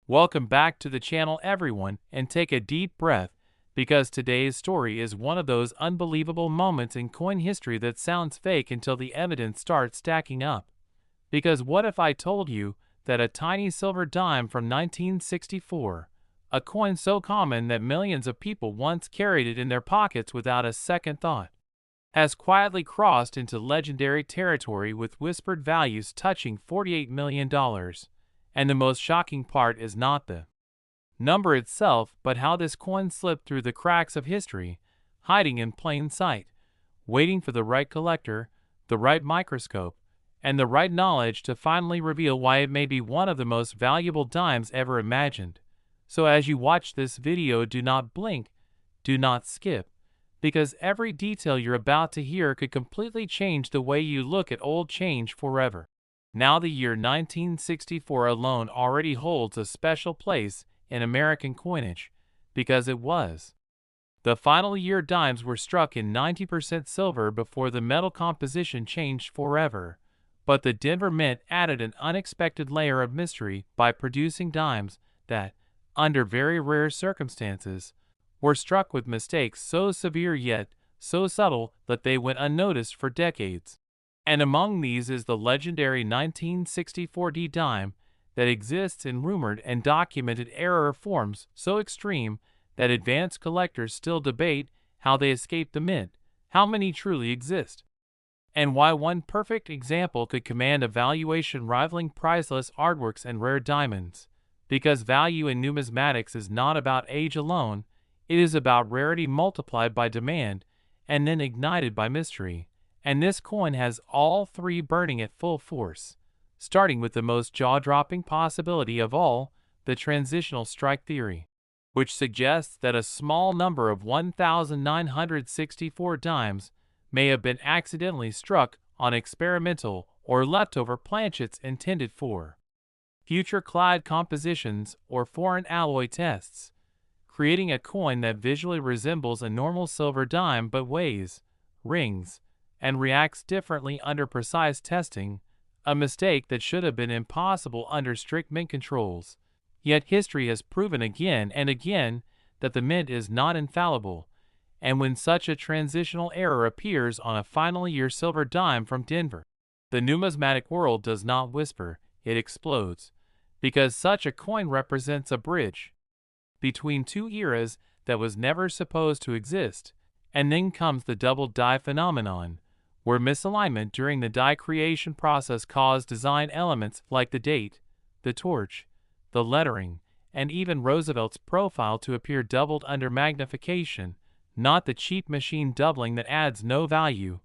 Welcome back to the channel, everyone, and take a deep breath, because today's story is one of those unbelievable moments in coin history that sounds fake until the evidence starts stacking up. Because what if I told you that a tiny silver dime from 1964, a coin so common that millions of people once carried it in their pockets without a second thought, has quietly crossed into legendary territory with whispered values touching $48 million? And the most shocking part is not the number itself, but how this coin slipped through the cracks of history, hiding in plain sight, waiting for the right collector, the right microscope, and the right knowledge to finally reveal why it may be one of the most valuable dimes ever imagined. So as you watch this video, do not blink, do not skip, because every detail you're about to hear could completely change the way you look at old change forever. Now, the year 1964 alone already holds a special place in American coinage, because it was the final year dimes were struck in 90% silver before the metal composition changed forever. But the Denver Mint added an unexpected layer of mystery by producing dimes that, under very rare circumstances, were struck with mistakes so severe yet so subtle that they went unnoticed for decades. And among these is the legendary 1964 D dime that exists in rumored and documented error forms so extreme that advanced collectors still debate how they escaped the mint, how many truly exist, and why one perfect example could command a valuation rivaling priceless artworks and rare diamonds. Because value in numismatics is not about age alone, it is about rarity multiplied by demand and then ignited by mystery. And this coin has all three burning at full force, starting with the most jaw-dropping possibility of all, the transitional strike theory, which suggests that a small number of 1,964 dimes may have been accidentally struck on experimental or leftover planchets intended for future clad compositions or foreign alloy tests, creating a coin that visually resembles a normal silver dime but weighs, rings, and reacts differently under precise testing, a mistake that should have been impossible under strict mint controls. Yet history has proven again and again that the mint is not infallible, and when such a transitional error appears on a final year silver dime from Denver, the numismatic world does not whisper, it explodes, because such a coin represents a bridge between two eras that was never supposed to exist. And then comes the double die phenomenon, where misalignment during the die creation process caused design elements like the date, the torch, the lettering, and even Roosevelt's profile to appear doubled under magnification, not the cheap machine doubling that adds no value,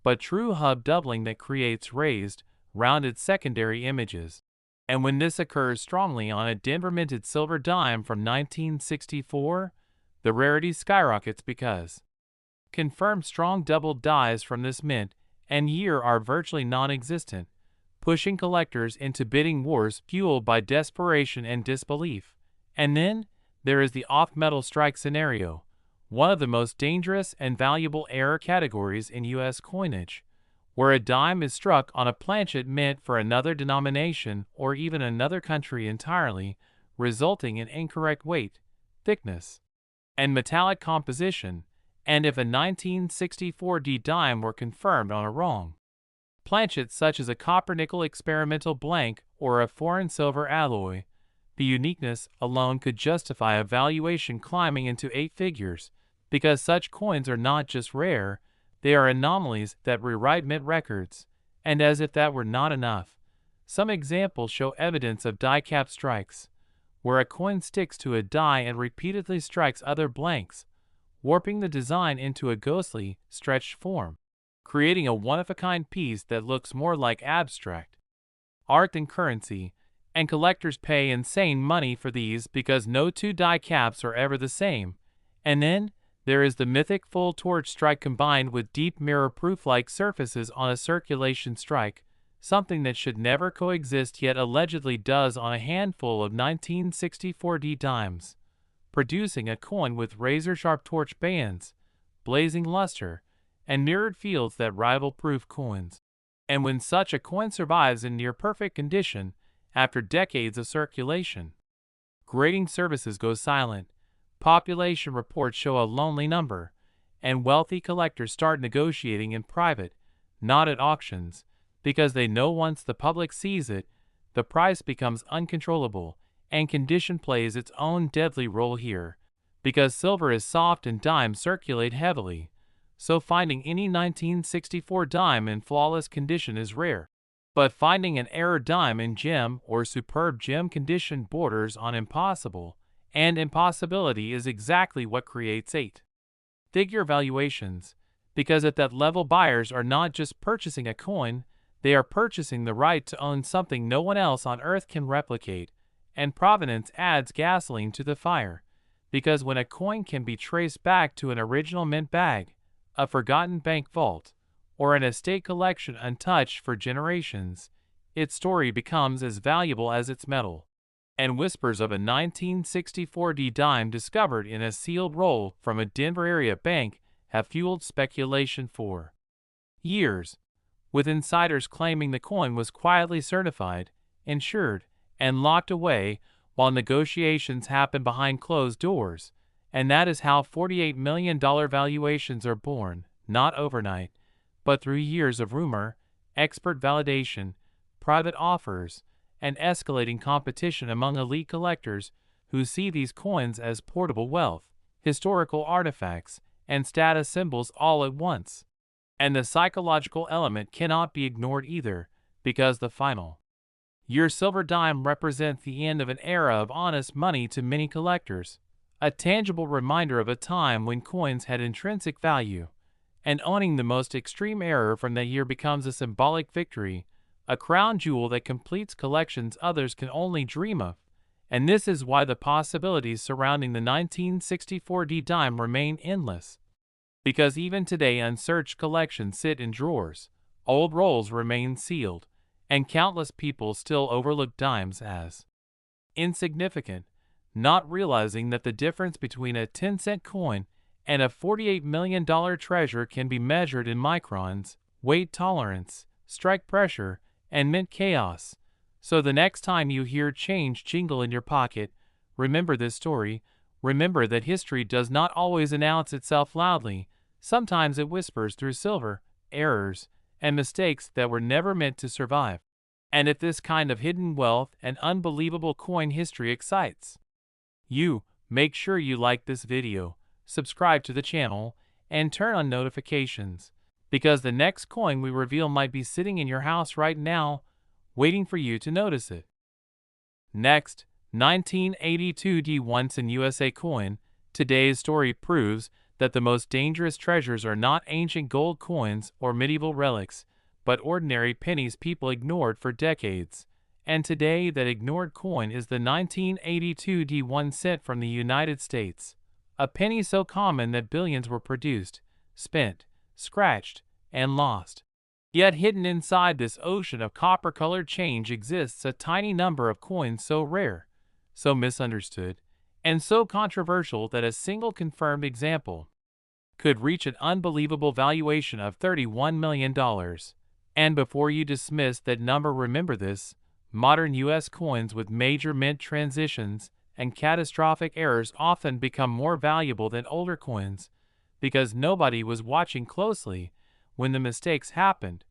but true hub doubling that creates raised, rounded secondary images. And when this occurs strongly on a Denver minted silver dime from 1964, the rarity skyrockets because confirmed strong double dies from this mint and year are virtually non-existent, pushing collectors into bidding wars fueled by desperation and disbelief. And then there is the off-metal strike scenario, one of the most dangerous and valuable error categories in U.S. coinage, where a dime is struck on a planchet meant for another denomination or even another country entirely, resulting in incorrect weight, thickness, and metallic composition. And if a 1964 D dime were confirmed on a wrong planchet, such as a copper-nickel experimental blank or a foreign silver alloy, the uniqueness alone could justify a valuation climbing into 8 figures, because such coins are not just rare, they are anomalies that rewrite mint records. And as if that were not enough, some examples show evidence of die-cap strikes, where a coin sticks to a die and repeatedly strikes other blanks, warping the design into a ghostly, stretched form, creating a one-of-a-kind piece that looks more like abstract art than currency. And collectors pay insane money for these because no two die caps are ever the same. And then there is the mythic full torch strike combined with deep mirror-proof-like surfaces on a circulation strike, something that should never coexist yet allegedly does on a handful of 1964 D dimes, producing a coin with razor-sharp torch bands, blazing luster, and mirrored fields that rival proof coins. And when such a coin survives in near-perfect condition after decades of circulation, grading services go silent, population reports show a lonely number, and wealthy collectors start negotiating in private, not at auctions, because they know once the public sees it, the price becomes uncontrollable, and condition plays its own deadly role here. Because silver is soft and dimes circulate heavily, so finding any 1964 dime in flawless condition is rare. But finding an error dime in gem or superb gem condition borders on impossible, and impossibility is exactly what creates eight-figure valuations, because at that level buyers are not just purchasing a coin, they are purchasing the right to own something no one else on earth can replicate, and provenance adds gasoline to the fire. Because when a coin can be traced back to an original mint bag, a forgotten bank vault, or an estate collection untouched for generations, its story becomes as valuable as its metal. And whispers of a 1964 D dime discovered in a sealed roll from a Denver area bank have fueled speculation for years, with insiders claiming the coin was quietly certified, insured, and locked away while negotiations happen behind closed doors. And that is how $48 million valuations are born, not overnight, but through years of rumor, expert validation, private offers, and escalating competition among elite collectors who see these coins as portable wealth, historical artifacts, and status symbols all at once. And the psychological element cannot be ignored either, because the final year silver dime represents the end of an era of honest money to many collectors, a tangible reminder of a time when coins had intrinsic value, and owning the most extreme error from that year becomes a symbolic victory, a crown jewel that completes collections others can only dream of. And this is why the possibilities surrounding the 1964 D dime remain endless. Because even today unsearched collections sit in drawers, old rolls remain sealed, and countless people still overlook dimes as insignificant, not realizing that the difference between a 10-cent coin and a $48 million treasure can be measured in microns, weight tolerance, strike pressure, and mint chaos. So the next time you hear change jingle in your pocket, remember this story. Remember that history does not always announce itself loudly. Sometimes it whispers through silver, errors, and mistakes that were never meant to survive. And if this kind of hidden wealth and unbelievable coin history excites you, make sure you like this video, subscribe to the channel, and turn on notifications, because the next coin we reveal might be sitting in your house right now, waiting for you to notice it. Next, 1982 D once in USA coin. Today's story proves that the most dangerous treasures are not ancient gold coins or medieval relics, but ordinary pennies people ignored for decades. And today that ignored coin is the 1982 D1 cent from the United States, a penny so common that billions were produced, spent, scratched, and lost. Yet hidden inside this ocean of copper-colored change exists a tiny number of coins so rare, so misunderstood, and so controversial that a single confirmed example could reach an unbelievable valuation of $31 million. And before you dismiss that number, remember this: modern U.S. coins with major mint transitions and catastrophic errors often become more valuable than older coins, because nobody was watching closely when the mistakes happened.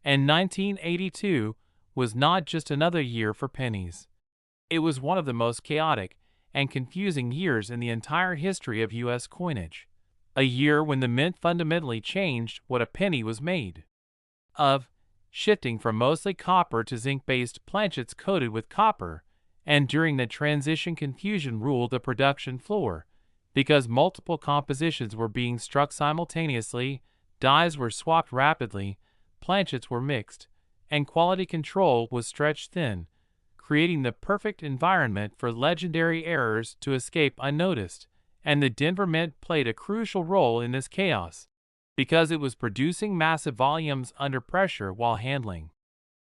And 1982 was not just another year for pennies. It was one of the most chaotic and confusing years in the entire history of U.S. coinage. A year when the mint fundamentally changed what a penny was made of, shifting from mostly copper to zinc-based planchets coated with copper, and during the transition confusion ruled the production floor, because multiple compositions were being struck simultaneously, dies were swapped rapidly, planchets were mixed, and quality control was stretched thin, creating the perfect environment for legendary errors to escape unnoticed. And the Denver Mint played a crucial role in this chaos, because it was producing massive volumes under pressure while handling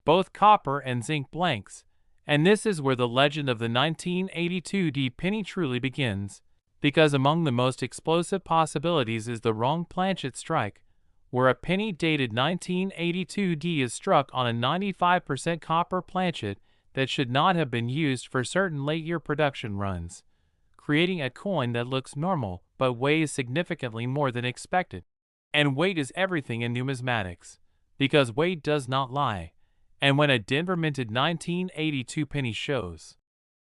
both copper and zinc blanks. And this is where the legend of the 1982 D penny truly begins, because among the most explosive possibilities is the wrong planchet strike, where a penny dated 1982 D is struck on a 95% copper planchet that should not have been used for certain late-year production runs, creating a coin that looks normal but weighs significantly more than expected. And weight is everything in numismatics, because weight does not lie. And when a Denver minted 1982 penny shows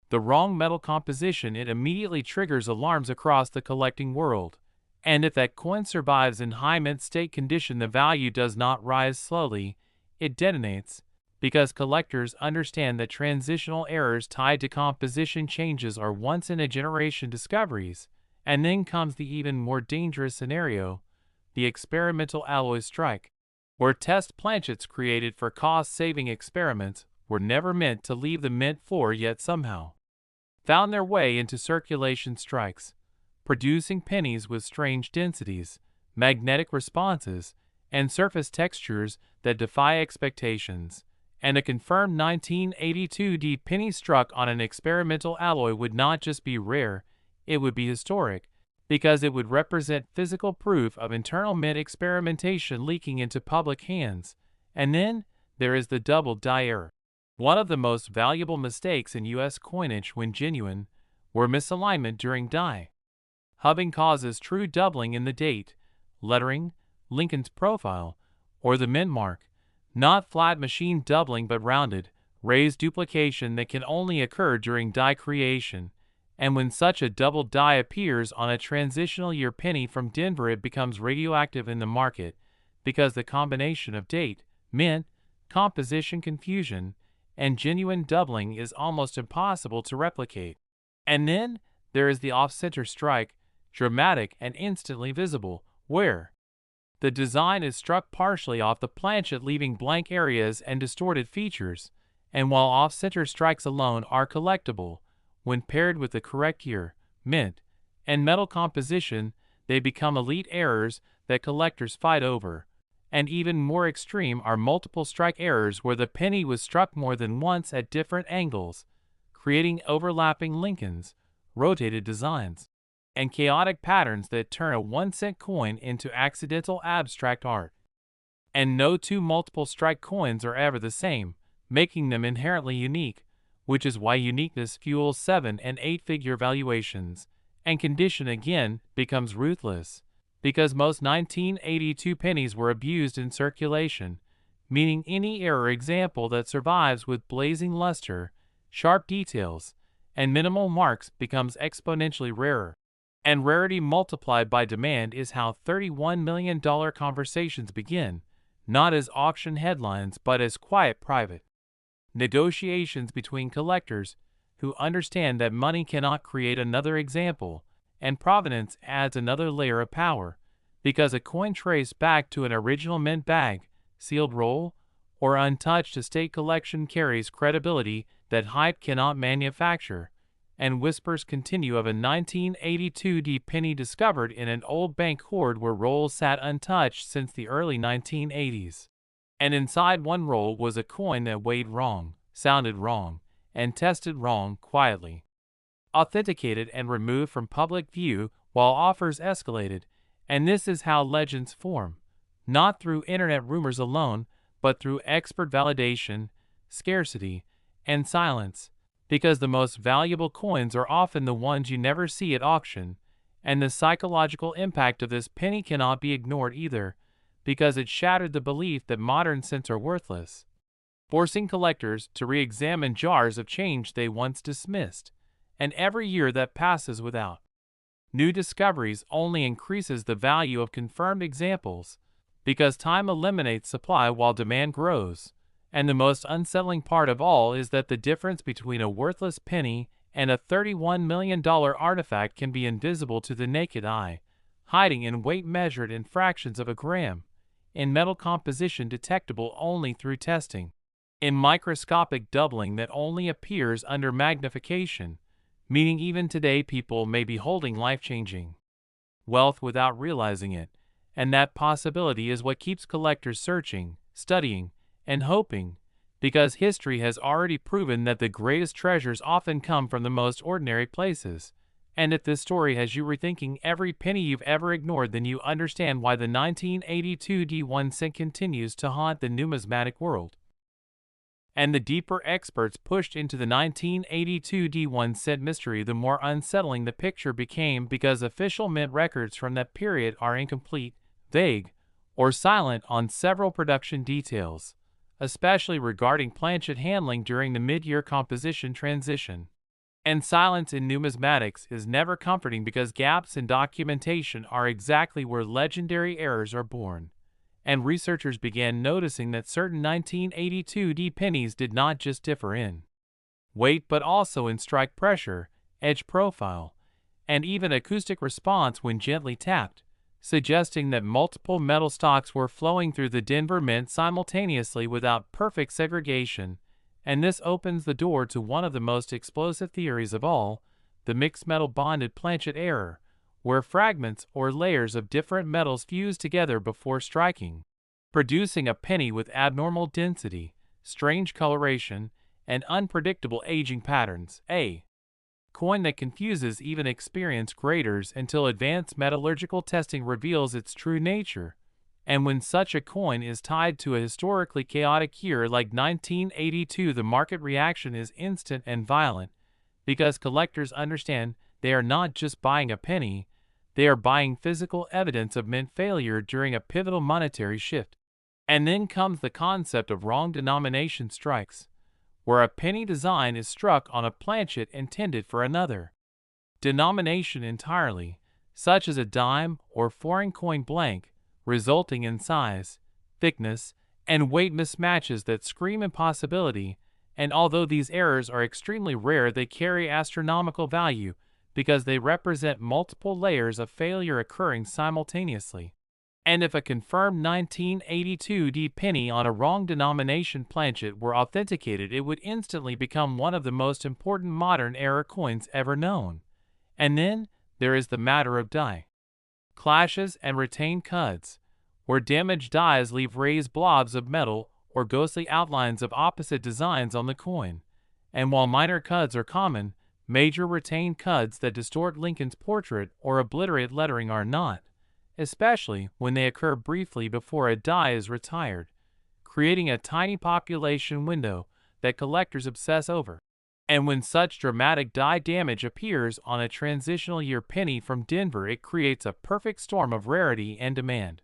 the wrong metal composition, it immediately triggers alarms across the collecting world. And if that coin survives in high mint state condition, the value does not rise slowly, it detonates, because collectors understand that transitional errors tied to composition changes are once-in-a-generation discoveries. And then comes the even more dangerous scenario, the experimental alloy strike, where test planchets created for cost-saving experiments were never meant to leave the mint floor, yet somehow found their way into circulation strikes, producing pennies with strange densities, magnetic responses, and surface textures that defy expectations. And a confirmed 1982 penny struck on an experimental alloy would not just be rare, it would be historic, because it would represent physical proof of internal mint experimentation leaking into public hands. And then there is the double die error. One of the most valuable mistakes in U.S. coinage when genuine were misalignment during die. Hubbing causes true doubling in the date, lettering, Lincoln's profile, or the mint mark, not flat machine doubling but rounded, raised duplication that can only occur during die creation. And when such a double die appears on a transitional year penny from Denver, it becomes radioactive in the market, because the combination of date, mint, composition confusion, and genuine doubling is almost impossible to replicate. And then there is the off-center strike, dramatic and instantly visible, where the design is struck partially off the planchet, leaving blank areas and distorted features. And while off-center strikes alone are collectible, when paired with the correct year, mint, and metal composition, they become elite errors that collectors fight over. And even more extreme are multiple strike errors, where the penny was struck more than once at different angles, creating overlapping Lincolns, rotated designs, and chaotic patterns that turn a 1-cent coin into accidental abstract art. And no two multiple strike coins are ever the same, making them inherently unique, which is why uniqueness fuels 7- and 8-figure valuations, and condition again becomes ruthless, because most 1982 pennies were abused in circulation, meaning any error example that survives with blazing luster, sharp details, and minimal marks becomes exponentially rarer. And rarity multiplied by demand is how $31 million conversations begin, not as auction headlines but as quiet private negotiations between collectors who understand that money cannot create another example, and provenance adds another layer of power, because a coin traced back to an original mint bag, sealed roll, or untouched estate collection carries credibility that hype cannot manufacture. And whispers continue of a 1982 penny discovered in an old bank hoard where rolls sat untouched since the early 1980s. And inside one roll was a coin that weighed wrong, sounded wrong, and tested wrong quietly. Authenticated and removed from public view while offers escalated. And this is how legends form, not through internet rumors alone, but through expert validation, scarcity, and silence. Because the most valuable coins are often the ones you never see at auction, and the psychological impact of this penny cannot be ignored either, because it shattered the belief that modern cents are worthless, forcing collectors to re-examine jars of change they once dismissed. And every year that passes without new discoveries only increases the value of confirmed examples, because time eliminates supply while demand grows. And the most unsettling part of all is that the difference between a worthless penny and a $31 million artifact can be invisible to the naked eye, hiding in weight measured in fractions of a gram, in metal composition detectable only through testing, in microscopic doubling that only appears under magnification, meaning even today people may be holding life-changing wealth without realizing it. And that possibility is what keeps collectors searching, studying, and hoping, because history has already proven that the greatest treasures often come from the most ordinary places. And if this story has you rethinking every penny you've ever ignored, then you understand why the 1982 1 cent continues to haunt the numismatic world. And the deeper experts pushed into the 1982 D1 cent mystery, the more unsettling the picture became, because official mint records from that period are incomplete, vague, or silent on several production details, especially regarding planchet handling during the mid-year composition transition. And silence in numismatics is never comforting, because gaps in documentation are exactly where legendary errors are born. And researchers began noticing that certain 1982 D pennies did not just differ in weight but also in strike pressure, edge profile, and even acoustic response when gently tapped, suggesting that multiple metal stocks were flowing through the Denver Mint simultaneously without perfect segregation. And this opens the door to one of the most explosive theories of all, the mixed metal bonded planchet error, where fragments or layers of different metals fuse together before striking, producing a penny with abnormal density, strange coloration, and unpredictable aging patterns. A coin that confuses even experienced graders until advanced metallurgical testing reveals its true nature. And when such a coin is tied to a historically chaotic year like 1982, the market reaction is instant and violent, because collectors understand they are not just buying a penny, they are buying physical evidence of mint failure during a pivotal monetary shift. And then comes the concept of wrong denomination strikes, where a penny design is struck on a planchet intended for another denomination entirely, such as a dime or foreign coin blank, resulting in size, thickness, and weight mismatches that scream impossibility. And although these errors are extremely rare, they carry astronomical value, because they represent multiple layers of failure occurring simultaneously. And if a confirmed 1982 D penny on a wrong denomination planchet were authenticated, it would instantly become one of the most important modern error coins ever known. And then there is the matter of die clashes and retained cuds, where damaged dies leave raised blobs of metal or ghostly outlines of opposite designs on the coin. And while minor cuds are common, major retained cuds that distort Lincoln's portrait or obliterate lettering are not, especially when they occur briefly before a die is retired, creating a tiny population window that collectors obsess over. And when such dramatic die damage appears on a transitional year penny from Denver, it creates a perfect storm of rarity and demand.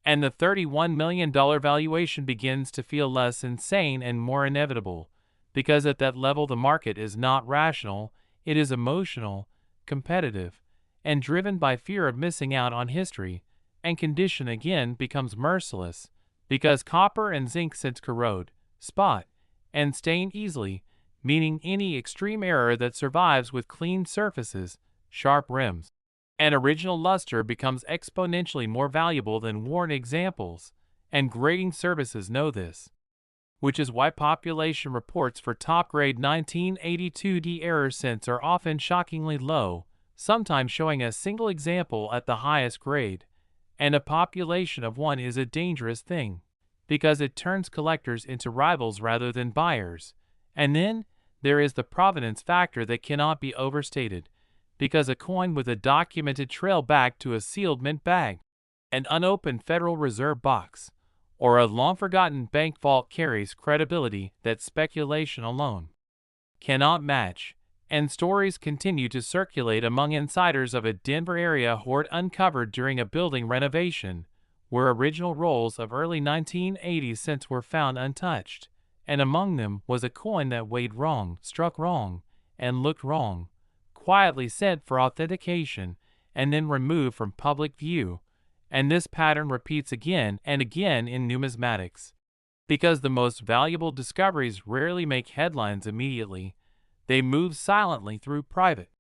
And the $31 million valuation begins to feel less insane and more inevitable, because at that level the market is not rational, it is emotional, competitive, and driven by fear of missing out on history. And condition again becomes merciless, because copper and zinc scents corrode, spot, and stain easily, meaning any extreme error that survives with clean surfaces, sharp rims, and original luster becomes exponentially more valuable than worn examples, and grading services know this. Which is why population reports for top-grade 1982 D error scents are often shockingly low, sometimes showing a single example at the highest grade. And a population of one is a dangerous thing, because it turns collectors into rivals rather than buyers. And then there is the provenance factor that cannot be overstated, because a coin with a documented trail back to a sealed mint bag, an unopened Federal Reserve box, or a long-forgotten bank vault carries credibility that speculation alone cannot match. And stories continue to circulate among insiders of a Denver area hoard uncovered during a building renovation, where original rolls of early 1980s cents were found untouched. And among them was a coin that weighed wrong, struck wrong, and looked wrong, quietly sent for authentication, and then removed from public view. And this pattern repeats again and again in numismatics. Because the most valuable discoveries rarely make headlines immediately, they move silently through private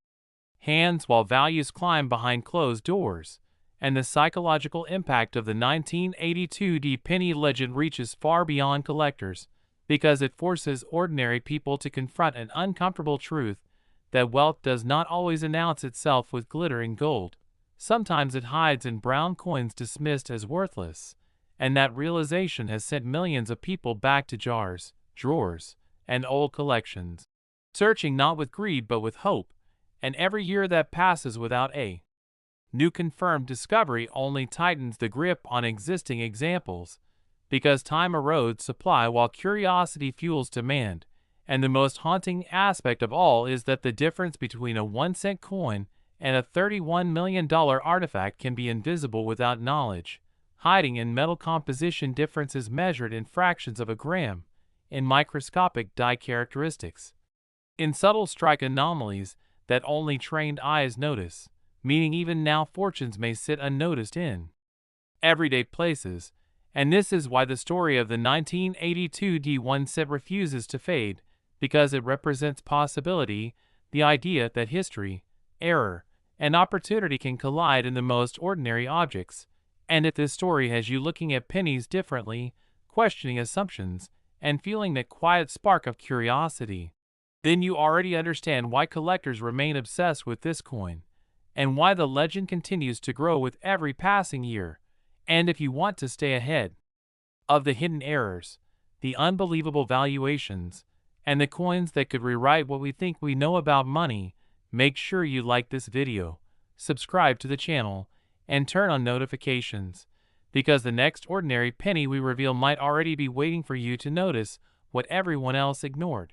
hands while values climb behind closed doors. And the psychological impact of the 1982 D penny legend reaches far beyond collectors, because it forces ordinary people to confront an uncomfortable truth, that wealth does not always announce itself with glittering gold. Sometimes it hides in brown coins dismissed as worthless, and that realization has sent millions of people back to jars, drawers, and old collections, searching not with greed but with hope. And every year that passes without a new confirmed discovery only tightens the grip on existing examples, because time erodes supply while curiosity fuels demand. And the most haunting aspect of all is that the difference between a 1-cent coin and a $31 million artifact can be invisible without knowledge, hiding in metal composition differences measured in fractions of a gram, in microscopic die characteristics, in subtle strike anomalies that only trained eyes notice, meaning even now fortunes may sit unnoticed in everyday places. And this is why the story of the 1982 D1 set refuses to fade, because it represents possibility, the idea that history, error, and opportunity can collide in the most ordinary objects. And if this story has you looking at pennies differently, questioning assumptions, and feeling that quiet spark of curiosity, then you already understand why collectors remain obsessed with this coin, and why the legend continues to grow with every passing year. And if you want to stay ahead of the hidden errors, the unbelievable valuations, and the coins that could rewrite what we think we know about money, make sure you like this video, subscribe to the channel, and turn on notifications, because the next ordinary penny we reveal might already be waiting for you to notice what everyone else ignored.